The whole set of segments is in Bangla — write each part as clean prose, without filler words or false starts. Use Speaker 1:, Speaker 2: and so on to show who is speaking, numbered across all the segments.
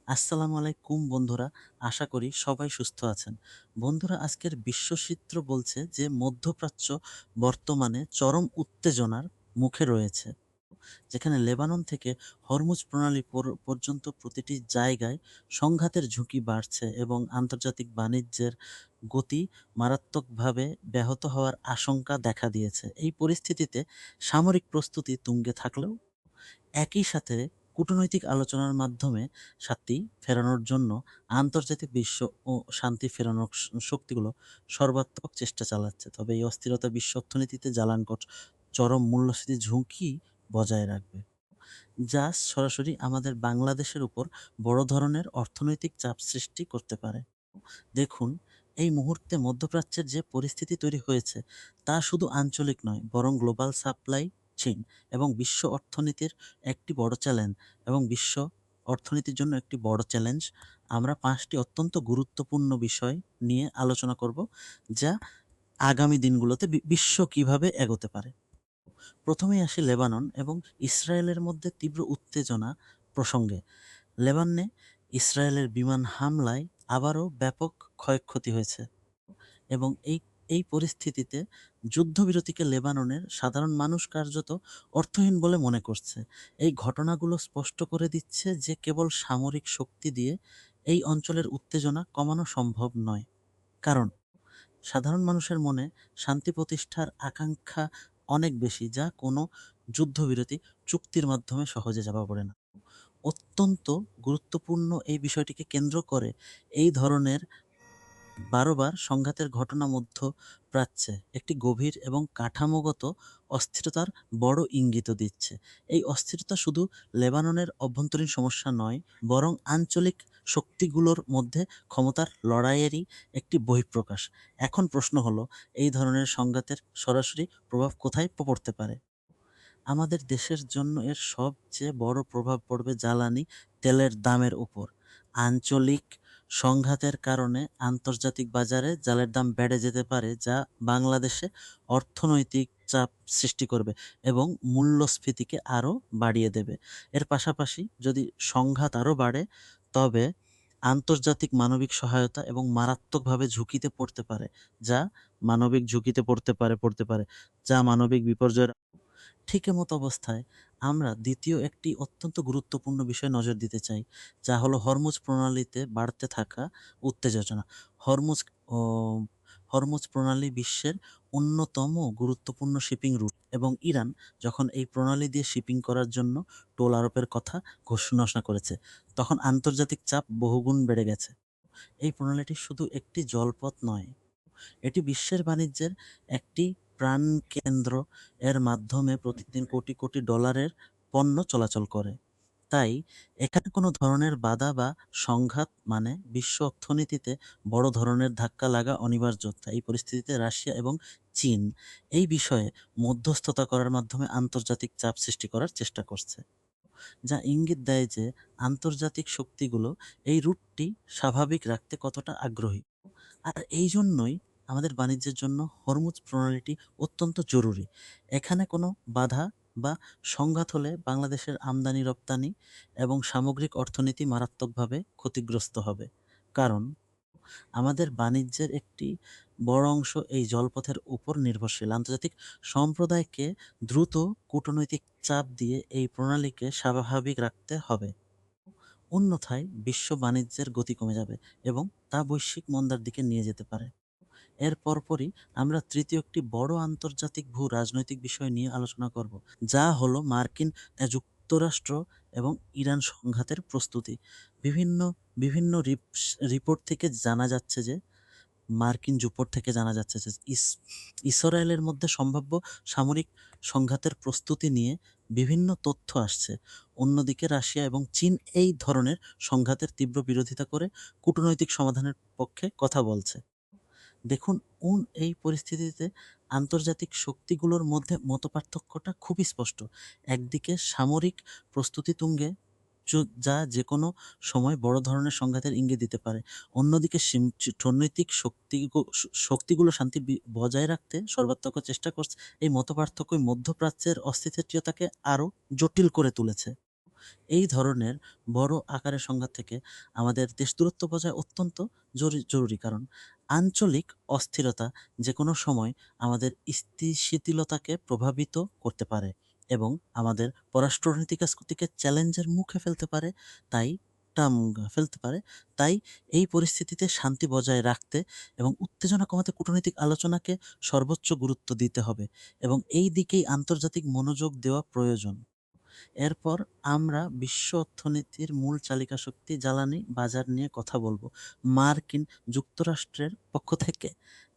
Speaker 1: আসসালামু আলাইকুম বন্ধুরা। আশা করি সবাই সুস্থ আছেন। বন্ধুরা, আজকের বিশ্বচিত্র বলছে যে মধ্যপ্রাচ্য বর্তমানে চরম উত্তেজনার মুখে রয়েছে। যেখানে লেবানন থেকে হরমুজ প্রণালী পর্যন্ত প্রতিটি জায়গায় সংঘাতের ঝুঁকি বাড়ছে এবং আন্তর্জাতিক বাণিজ্যের গতি মারাত্মকভাবে ব্যাহত হওয়ার আশঙ্কা দেখা দিয়েছে। এই পরিস্থিতিতে সামরিক প্রস্তুতি তুঙ্গে থাকলেও একই সাথে কূটনৈতিক আলোচনার মাধ্যমে শান্তি ফেরানোর জন্য আন্তর্জাতিক বিশ্ব ও শান্তি ফেরানোর শক্তিগুলো সর্বাত্মক চেষ্টা চালাচ্ছে। তবে এই অস্থিরতা বিশ্ব অর্থনীতিতে জ্বালানকট চরম মূল্যস্ফীতি ঝুঁকি বজায় রাখবে, যা সরাসরি আমাদের বাংলাদেশের উপর বড় ধরনের অর্থনৈতিক চাপ সৃষ্টি করতে পারে। দেখুন, এই মুহূর্তে মধ্যপ্রাচ্যের যে পরিস্থিতি তৈরি হয়েছে তা শুধু আঞ্চলিক নয়, বরং গ্লোবাল সাপ্লাই চেইন এবং বিশ্ব অর্থনীতির একটি বড় চ্যালেঞ্জ এবং বিশ্ব অর্থনীতির জন্য একটি বড় চ্যালেঞ্জ। আমরা ৫টি অত্যন্ত গুরুত্বপূর্ণ বিষয় নিয়ে আলোচনা করব, যা আগামী দিনগুলোতে বিশ্ব কিভাবে এগোতে পারে। প্রথমেই আসি লেবানন এবং ইসরায়েলের মধ্যে তীব্র উত্তেজনা প্রসঙ্গে। লেবাননে ইসরায়েলের বিমান হামলায় আবারও ব্যাপক ক্ষয়ক্ষতি হয়েছে এবং এই পরিস্থিতিতে যুদ্ধবিরতিকে লেবাননের সাধারণ মানুষ কার্যত অর্থহীন বলে মনে করছে। এই ঘটনাগুলো স্পষ্ট করে দিচ্ছে যে কেবল সামরিক শক্তি দিয়ে এই অঞ্চলের উত্তেজনা কমানো সম্ভব নয়। কারণ সাধারণ মানুষের মনে শান্তি প্রতিষ্ঠার আকাঙ্ক্ষা অনেক বেশি, যা কোনো যুদ্ধবিরতি চুক্তির মাধ্যমে সহজে চাপা পড়ে না। অত্যন্ত গুরুত্বপূর্ণ এই বিষয়টিকে কেন্দ্র করে এই ধরনের বারবার সংঘাতের ঘটনা মধ্যপ্রাচ্যে একটি গভীর এবং কাঠামোগত অস্থিরতার বড় ইঙ্গিত দিচ্ছে। এই অস্থিরতা শুধু লেবাননের অভ্যন্তরীণ সমস্যা নয়, বরং আঞ্চলিক শক্তিগুলোর মধ্যে ক্ষমতার লড়াইয়েরই একটি বহিঃপ্রকাশ। এখন প্রশ্ন হলো, এই ধরনের সংঘাতের সরাসরি প্রভাব কোথায় পড়তে পারে? আমাদের দেশের জন্য এর সবচেয়ে বড় প্রভাব পড়বে জ্বালানি তেলের দামের উপর। আঞ্চলিক সংঘাতের কারণে আন্তর্জাতিক বাজারে জ্বালের দাম বেড়ে যেতে পারে, যা বাংলাদেশে অর্থনৈতিক চাপ সৃষ্টি করবে এবং মূল্যস্ফীতিকে আরও বাড়িয়ে দেবে। এর পাশাপাশি যদি সংঘাত আরও বাড়ে, তবে আন্তর্জাতিক মানবিক সহায়তা এবং মারাত্মকভাবে ঝুঁকিতে পড়তে পারে, যা মানবিক ঝুঁকিতে পড়তে পারে, যা মানবিক বিপর্যয়ের ঠিক এমত অবস্থায় আমরা দ্বিতীয় একটি অত্যন্ত গুরুত্বপূর্ণ বিষয়ে নজর দিতে চাই, যা হলো হরমুজ প্রণালীতে বাড়তে থাকা উত্তেজনা। হরমুজ ও হরমুজ প্রণালী বিশ্বের অন্যতম গুরুত্বপূর্ণ শিপিং রুট এবং ইরান যখন এই প্রণালী দিয়ে শিপিং করার জন্য টোল আরোপের কথা ঘোষণা করেছে, তখন আন্তর্জাতিক চাপ বহুগুণ বেড়ে গেছে। এই প্রণালীটি শুধু একটি জলপথ নয়, এটি বিশ্বের বাণিজ্যের একটি প্রাণকেন্দ্র। এর মাধ্যমে প্রতিদিন কোটি কোটি ডলারের পণ্য চলাচল করে। তাই এখানে কোনো ধরনের বাধা বা সংঘাত মানে বিশ্ব অর্থনীতিতে বড় ধরনের ধাক্কা লাগা অনিবার্যতা। এই পরিস্থিতিতে রাশিয়া এবং চীন এই বিষয়ে মধ্যস্থতা করার মাধ্যমে আন্তর্জাতিক চাপ সৃষ্টি করার চেষ্টা করছে, যা ইঙ্গিত দেয় যে আন্তর্জাতিক শক্তিগুলো এই রুটটি স্বাভাবিক রাখতে কতটা আগ্রহী। আর এই জন্যই আমাদের বাণিজ্যের জন্য হরমুজ প্রণালীটি অত্যন্ত জরুরি। এখানে কোনো বাধা বা সংঘাত হলে বাংলাদেশের আমদানি রপ্তানি এবং সামগ্রিক অর্থনীতি মারাত্মকভাবে ক্ষতিগ্রস্ত হবে। কারণ আমাদের বাণিজ্যের একটি বড় অংশ এই জলপথের উপর নির্ভরশীল। আন্তর্জাতিক সম্প্রদায়কে দ্রুত কূটনৈতিক চাপ দিয়ে এই প্রণালীকে স্বাভাবিক রাখতে হবে। অন্যথায় বিশ্ব বাণিজ্যের গতি কমে যাবে এবং তা বৈশ্বিক মন্দার দিকে নিয়ে যেতে পারে। এর পরপরই আমরা তৃতীয় একটি বড় আন্তর্জাতিক ভূ রাজনৈতিক বিষয় নিয়ে আলোচনা করব, যা হলো মার্কিন যুক্তরাষ্ট্র এবং ইরান সংঘাতের প্রস্তুতি। বিভিন্ন বিভিন্ন রিপোর্ট থেকে জানা যাচ্ছে যে মার্কিন যুক্তরাষ্ট্র থেকে জানা যাচ্ছে যে ইসরায়েলের মধ্যে সম্ভাব্য সামরিক সংঘাতের প্রস্তুতি নিয়ে বিভিন্ন তথ্য আসছে। অন্যদিকে রাশিয়া এবং চীন এই ধরনের সংঘাতের তীব্র বিরোধিতা করে কূটনৈতিক সমাধানের পক্ষে কথা বলছে। দেখুন, এই পরিস্থিতিতে আন্তর্জাতিক শক্তিগুলোর মধ্যে মতপার্থক্যটা খুবই স্পষ্ট। একদিকে সামরিক প্রস্তুতি তুঙ্গে, যা যেকোনো সময় বড় ধরনের সংঘাতের ইঙ্গিত দিতে পারে। অন্যদিকে কূটনৈতিক শক্তিগুলো শান্তি বজায় রাখতে সর্বাত্মক চেষ্টা করছে। এই মতপার্থক্যই মধ্যপ্রাচ্যের অস্থিতিশীলতাকে আরও জটিল করে তুলেছে। এই ধরনের বড় আকারের সংঘাত থেকে আমাদের দেশ দূরত্ব বজায় অত্যন্ত জরুরি, কারণ আঞ্চলিক অস্থিরতা যে কোনো সময় আমাদের স্থিতিশীলতাকে প্রভাবিত করতে পারে এবং আমাদের পররাষ্ট্রনীতিকে চ্যালেঞ্জের মুখে ফেলতে পারে। তাই টাম ফেলতে পারে। তাই এই পরিস্থিতিতে শান্তি বজায় রাখতে এবং উত্তেজনা কমাতে কূটনৈতিক আলোচনাকে সর্বোচ্চ গুরুত্ব দিতে হবে এবং এই দিকেই আন্তর্জাতিক মনোযোগ দেওয়া প্রয়োজন। এরপর আমরা বিশ্ব অর্থনীতির মূল চালিকা শক্তি জ্বালানি বাজার নিয়ে কথা বলবো। মার্কিন যুক্তরাষ্ট্রের পক্ষ থেকে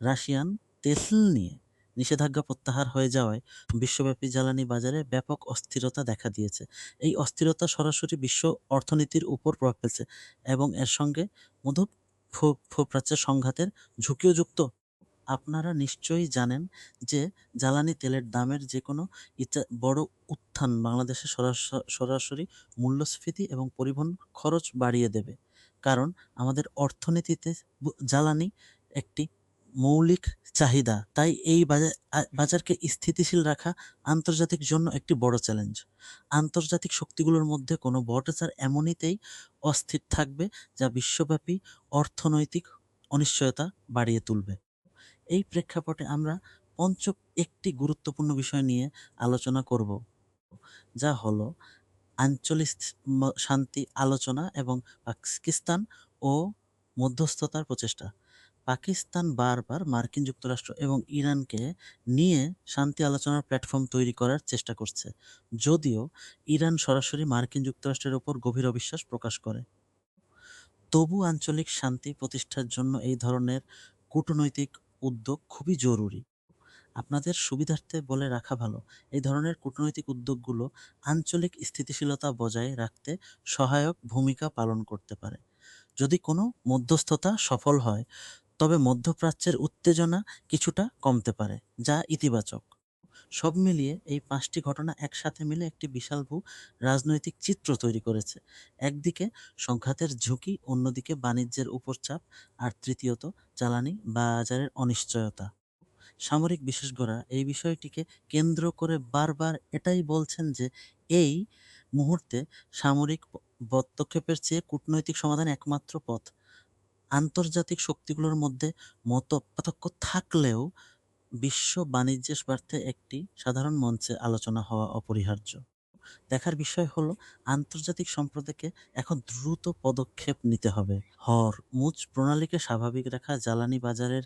Speaker 1: রাশিয়ান তেল নিয়ে নিষেধাজ্ঞা প্রত্যাহার হয়ে যাওয়ায় বিশ্বব্যাপী জ্বালানি বাজারে ব্যাপক অস্থিরতা দেখা দিয়েছে। এই অস্থিরতা সরাসরি বিশ্ব অর্থনীতির উপর প্রভাব ফেলছে এবং এর সঙ্গে মধ্যপ্রাচ্যের সংঘাতের ঝুঁকিও যুক্ত। আপনারা নিশ্চয়ই জানেন যে জ্বালানি তেলের দামের যেকোনো বড় উত্থান বাংলাদেশে সরাসরি মূল্যস্ফীতি এবং পরিবহন খরচ বাড়িয়ে দেবে। কারণ আমাদের অর্থনীতিতে জ্বালানি একটি মৌলিক চাহিদা। তাই এই বাজারকে স্থিতিশীল রাখা আন্তর্জাতিক জন্য একটি বড় চ্যালেঞ্জ। আন্তর্জাতিক শক্তিগুলোর মধ্যে কোনো বড়বাজার এমনিতেই অস্থির থাকবে যা বিশ্বব্যাপী অর্থনৈতিক অনিশ্চয়তা বাড়িয়ে তুলবে। এই প্রেক্ষাপটে আমরা একটি গুরুত্বপূর্ণ বিষয় নিয়ে আলোচনা করব, যা হলো আঞ্চলিক শান্তি আলোচনা এবং পাকিস্তান ও মধ্যস্থতার প্রচেষ্টা। পাকিস্তান বারবার মার্কিন যুক্তরাষ্ট্র এবং ইরানকে নিয়ে শান্তি আলোচনার প্ল্যাটফর্ম তৈরি করার চেষ্টা করছে, যদিও ইরান সরাসরি মার্কিন যুক্তরাষ্ট্রের ওপর গভীর অবিশ্বাস প্রকাশ করে। তবু আঞ্চলিক শান্তি প্রতিষ্ঠার জন্য এই ধরনের কূটনৈতিক উদ্যোগ খুবই জরুরি। আপনাদের সুবিধার্থে বলে রাখা ভালো, এই ধরনের কূটনৈতিক উদ্যোগগুলো আঞ্চলিক স্থিতিশীলতা বজায় রাখতে সহায়ক ভূমিকা পালন করতে পারে। যদি কোনো মধ্যস্থতা সফল হয়, তবে মধ্যপ্রাচ্যের উত্তেজনা কিছুটা কমতে পারে, যা ইতিবাচক। সব মিলিয়ে এই ৫টি ঘটনা একসাথে মিলে একটি বিশাল রাজনৈতিক চিত্র তৈরি করেছে। একদিকে সংঘাতের ঝুঁকি, অন্যদিকে বাণিজ্যের উপর চাপ, আর তৃতীয়ত জ্বালানি বাজারের অনিশ্চয়তা। সামরিক বিশেষজ্ঞরা এই বিষয়টিকে কেন্দ্র করে বারবার এটাই বলছেন যে এই মুহূর্তে সামরিক হস্তক্ষেপের চেয়ে কূটনৈতিক সমাধান একমাত্র পথ। আন্তর্জাতিক শক্তিগুলোর মধ্যে মতপার্থক্য থাকলেও বিশ্ব বাণিজ্যের স্বার্থে একটি সাধারণ মঞ্চে আলোচনা হওয়া অপরিহার্য। দেখার বিষয় হলো আন্তর্জাতিক সম্প্রদায়কে এখন দ্রুত পদক্ষেপ নিতে হবে। হরমুজ প্রণালীকে স্বাভাবিক রাখা, জ্বালানি বাজারের